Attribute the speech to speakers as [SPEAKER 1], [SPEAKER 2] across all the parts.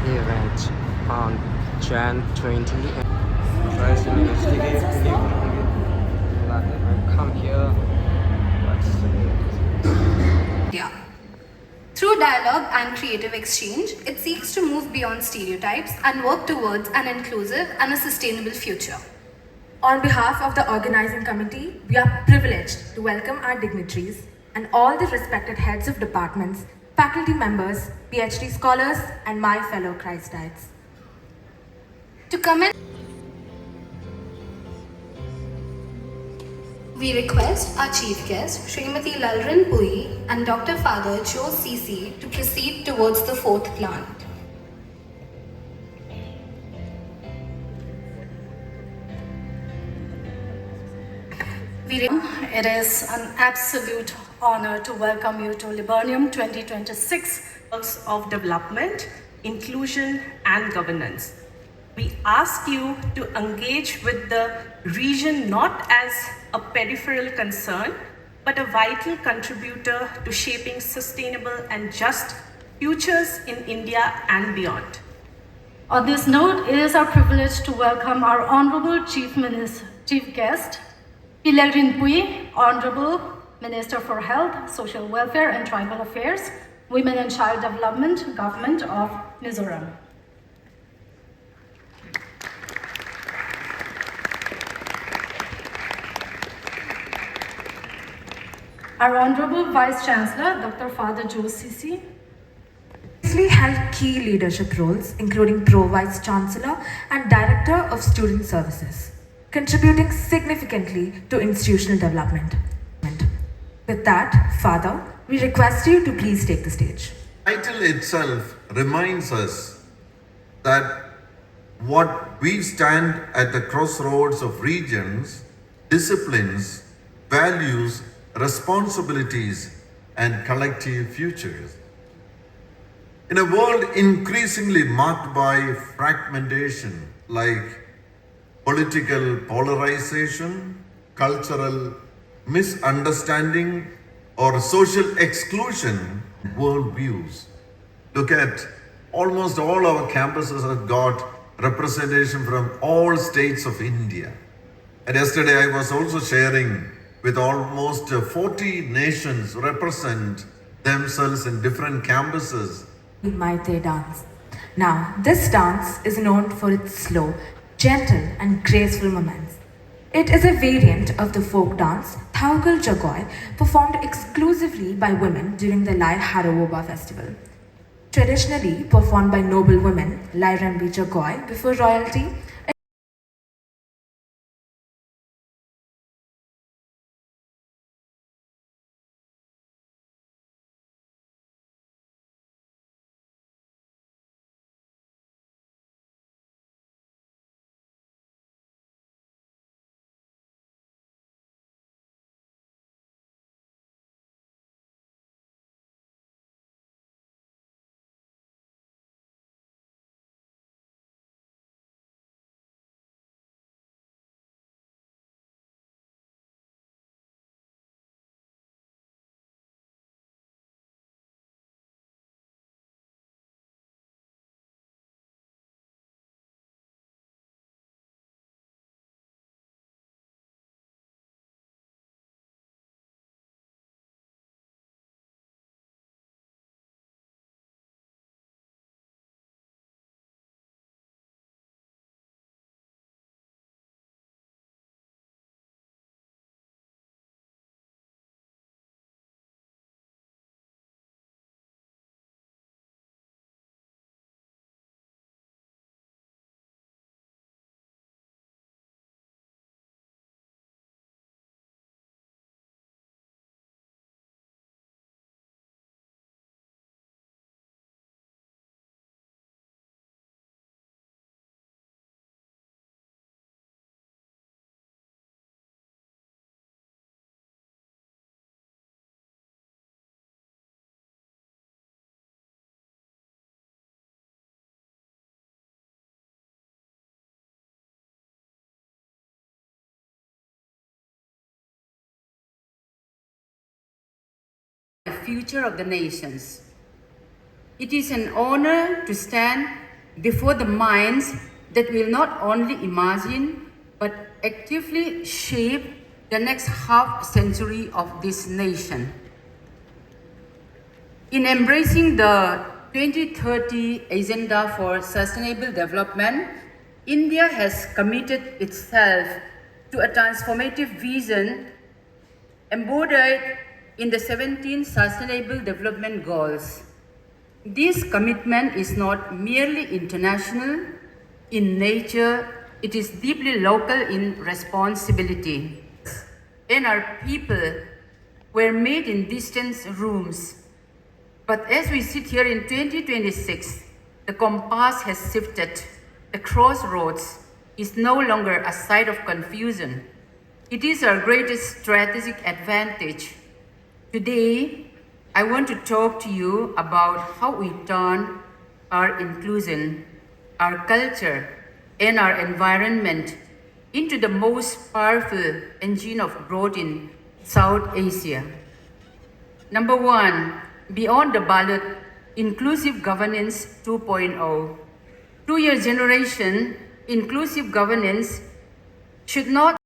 [SPEAKER 1] event on Jan 20 and tries to investigate Libernium. Come here.
[SPEAKER 2] Yeah. Through dialogue and creative exchange, it seeks to move beyond stereotypes and work towards an inclusive and a sustainable future.
[SPEAKER 3] On behalf of the organizing committee, we are privileged to welcome our dignitaries and all the respected heads of departments, faculty members, PhD scholars, and my fellow Christites.
[SPEAKER 2] To commence, we request our chief guest, Srimati Lalran Pui and Dr. Father Joe CC to proceed towards the fourth plant.
[SPEAKER 4] It is an absolute honor to welcome you to Libernium 2026 of Development, Inclusion and Governance. We ask you to engage with the region not as a peripheral concern, but a vital contributor to shaping sustainable and just futures in India and beyond. On this note, it is our privilege to welcome our Honorable Chief Guest, Libernium Pui, Honorable Minister for Health, Social Welfare and Tribal Affairs, Women and Child Development, Government of Mizoram. Our Honorable Vice Chancellor, Dr. Father Joe CC.
[SPEAKER 3] Previously held key leadership roles, including Pro Vice Chancellor and Director of Student Services, contributing significantly to institutional development. With that, Father, we request you to please take the stage.
[SPEAKER 5] The title itself reminds us that what we stand at the crossroads of regions, disciplines, values, responsibilities, and collective futures. In a world increasingly marked by fragmentation like political polarization, cultural misunderstanding, or social exclusion, worldviews. Look at almost all our campuses have got representation from all states of India. And yesterday I was also sharing with almost 40 nations represent themselves in different campuses.
[SPEAKER 3] Maite dance. Now, this dance is known for its slow, gentle and graceful movements. It is a variant of the folk dance Thaugal Jagoi, performed exclusively by women during the Lai Harawoba festival. Traditionally performed by noble women, Lai Rambi Jagoi before royalty,
[SPEAKER 6] future of the nations. It is an honor to stand before the minds that will not only imagine but actively shape the next half century of this nation. In embracing the 2030 Agenda for Sustainable Development, India has committed itself to a transformative vision embodied in the 17 Sustainable Development Goals. This commitment is not merely international in nature, it is deeply local in responsibility. And our people were made in distant rooms. But as we sit here in 2026, the compass has shifted. The crossroads is no longer a site of confusion. It is our greatest strategic advantage. Today, I want to talk to you about how we turn our inclusion, our culture, and our environment into the most powerful engine of growth in South Asia. Number one, beyond the ballot, inclusive governance 2.0. To your generation, inclusive governance should not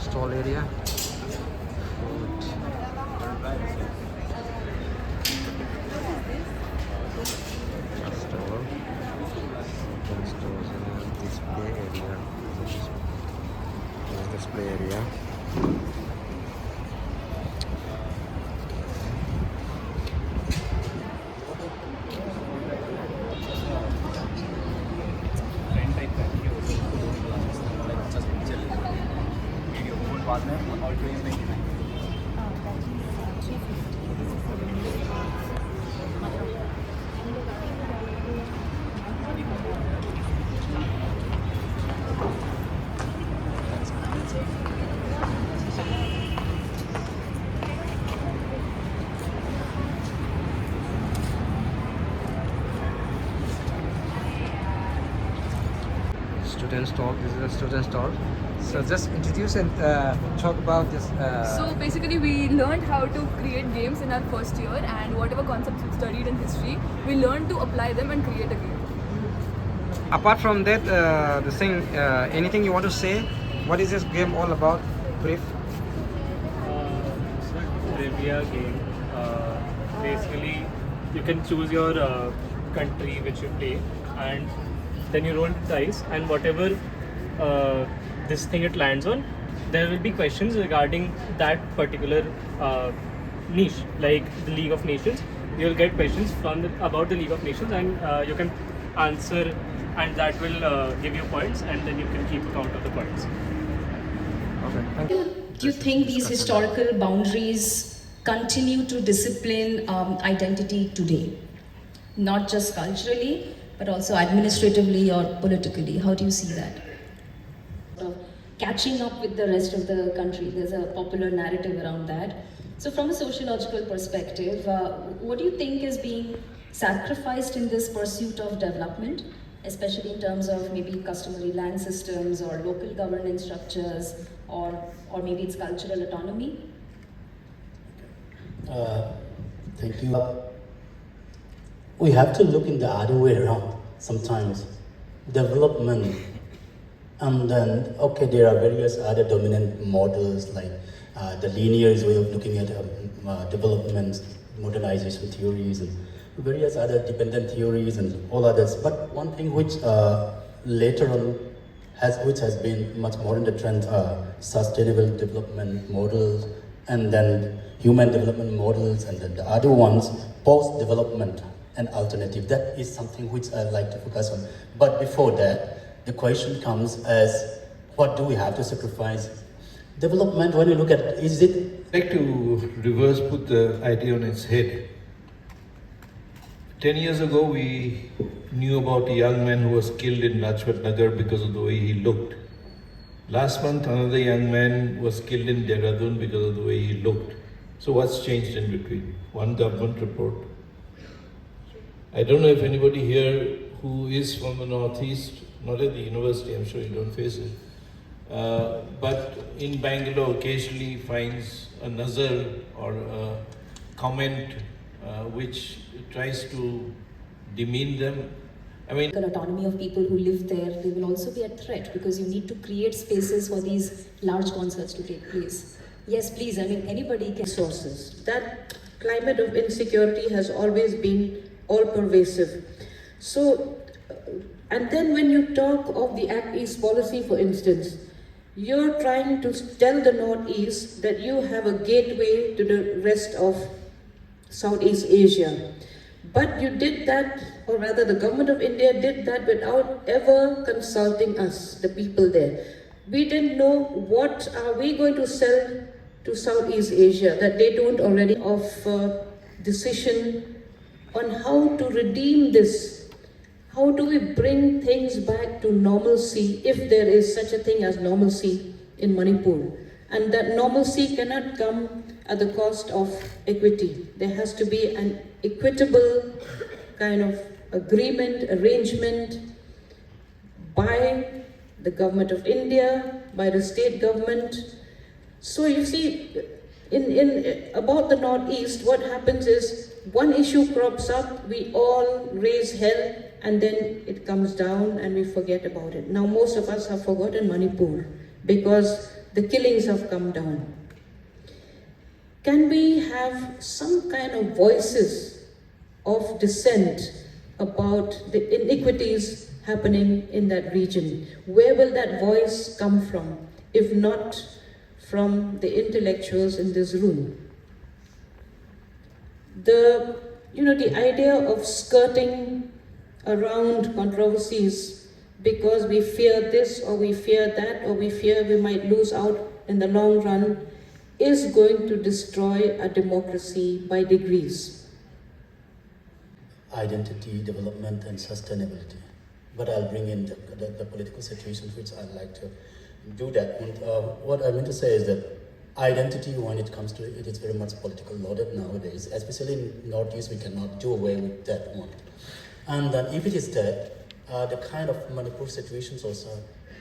[SPEAKER 1] Stall area. Display area. Display area. Student stall. This is a student stall. So just introduce and talk about this.
[SPEAKER 7] So basically, we learned how to create games in our first year, and whatever concepts we studied in history, we learned to apply them and create a game.
[SPEAKER 1] Apart from that, the thing, anything you want to say? What is this game all about? Brief.
[SPEAKER 8] It's a trivia game. Basically, you can choose your country which you play, and then you roll dice, and whatever this thing it lands on, there will be questions regarding that particular niche, like the League of Nations. You will get questions from about the League of Nations, and you can answer, and that will give you points, and then you can keep account of the points.
[SPEAKER 1] Okay, thank you.
[SPEAKER 9] Do you think these historical boundaries continue to discipline identity today? Not just culturally, but also administratively or politically. How do you see that? Catching up with the rest of the country, there's a popular narrative around that. So from a sociological perspective, what do you think is being sacrificed in this pursuit of development, especially in terms of maybe customary land systems or local governance structures, or maybe it's cultural autonomy?
[SPEAKER 10] Thank you. We have to look in the other way around sometimes. Development, and then, okay, there are various other dominant models like the linear way of looking at development, modernization theories, and various other dependent theories and all others. But one thing which later on which has been much more in the trend are sustainable development models, and then human development models, and then the other ones, post-development and alternative. That is something which I'd like to focus on. But before that, the question comes as, what do we have to sacrifice? Development, when you look at it, is it?
[SPEAKER 11] I'd like to reverse put the idea on its head. 10 years ago, we knew about a young man who was killed in Lajpat Nagar because of the way he looked. Last month, another young man was killed in Dehradun because of the way he looked. So what's changed in between? One government report. I don't know if anybody here who is from the Northeast, not at the university, I'm sure you don't face it, but in Bangalore occasionally finds a nazar or a comment which tries to demean them. I mean,
[SPEAKER 9] The autonomy of people who live there, they will also be a threat because you need to create spaces for these large concerts to take place. Yes, please. I mean, anybody can.
[SPEAKER 12] Sources. That climate of insecurity has always been all pervasive. So, and then when you talk of the Act East policy, for instance, you're trying to tell the Northeast that you have a gateway to the rest of Southeast Asia. But you did that, or rather the government of India did that without ever consulting us, the people there. We didn't know what are we going to sell to Southeast Asia that they don't already of decision on how to redeem this. How do we bring things back to normalcy, if there is such a thing as normalcy in Manipur? And that normalcy cannot come at the cost of equity. There has to be an equitable kind of agreement, arrangement by the government of India, by the state government. So you see, in about the Northeast, what happens is one issue crops up, we all raise hell, and then it comes down and we forget about it. Now most of us have forgotten Manipur because the killings have come down. Can we have some kind of voices of dissent about the inequities happening in that region? Where will that voice come from, if not from the intellectuals in this room? The idea of skirting around controversies because we fear this or we fear that or we fear we might lose out in the long run is going to destroy a democracy by degrees.
[SPEAKER 10] Identity, development, and sustainability. But I'll bring in the political situations which I'd like to do that. And, what I mean to say is that identity, when it comes to it, is very much political loaded nowadays. Especially in Northeast, we cannot do away with that one. And then if it is that, the kind of Manipur situations also,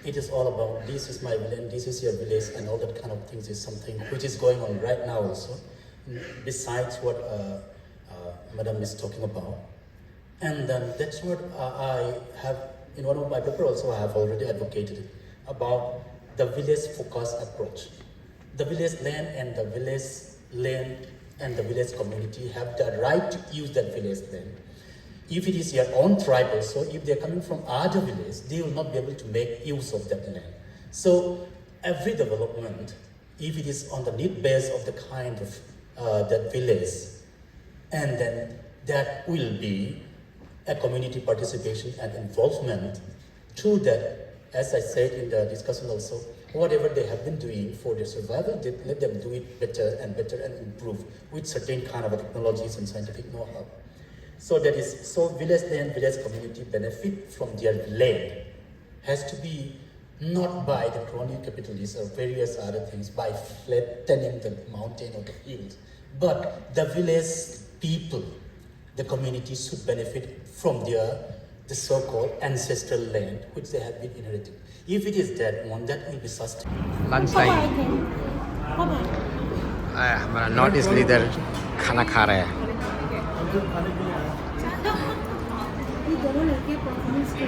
[SPEAKER 10] it is all about this is my village, this is your village, and all that kind of things is something which is going on right now also, besides what Madam is talking about. And then that's what I have, in one of my papers also, I have already advocated about the village-focused approach. The village land and the village community have the right to use that village land. If it is your own tribe also, if they're coming from other villages, they will not be able to make use of that land. So every development, if it is on the need base of the kind of that village, and then that will be a community participation and involvement through that, as I said in the discussion also, whatever they have been doing for their survival, let them do it better and improve with certain kind of technologies and scientific know-how. So village land, village community benefit from their land has to be not by the crony capitalists or various other things, by flattening the mountain or the hills, but the village people, the community should benefit from the so-called ancestral land which they have been inherited. If it is that one, that will be sustained.
[SPEAKER 1] Lunch time. हमारा north east leader खाना खा रहा है.
[SPEAKER 13] ये दोनों लड़के performance के